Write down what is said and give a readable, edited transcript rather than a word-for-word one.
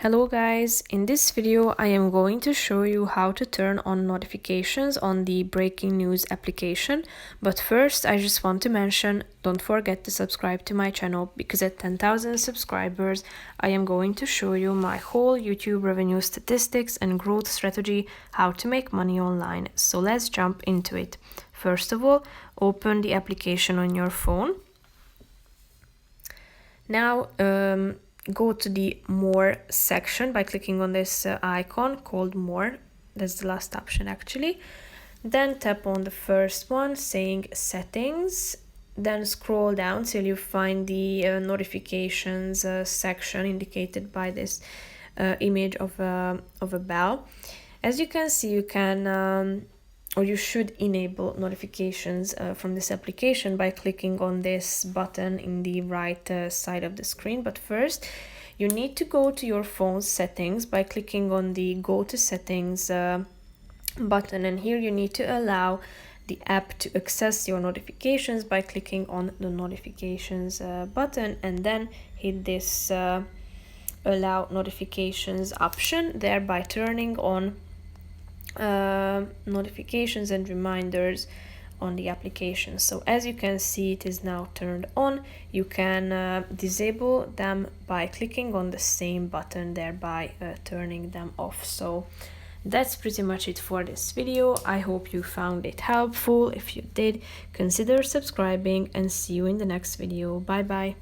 Hello guys, in this video I am going to show you how to turn on notifications on the Breaking News application. But first I just want to mention, don't forget to subscribe to my channel because at 10,000 subscribers I am going to show you my whole YouTube revenue statistics and growth strategy, how to make money online. So let's jump into it. First of all, open the application on your phone. Now go to the More section by clicking on this icon called More. That's the last option actually. Then tap on the first one saying Settings. Then scroll down till you find the notifications section indicated by this image of a bell. As you can see, you can or you should enable notifications from this application by clicking on this button in the right side of the screen. But first, you need to go to your phone's settings by clicking on the Go to Settings button, and here you need to allow the app to access your notifications by clicking on the Notifications button, and then hit this Allow Notifications option, thereby turning on notifications and reminders on the application. So as you can see, it is now turned on. You can disable them by clicking on the same button, thereby turning them off. So that's pretty much it for this video. I hope you found it helpful. If you did, consider subscribing and see you in the next video. Bye bye.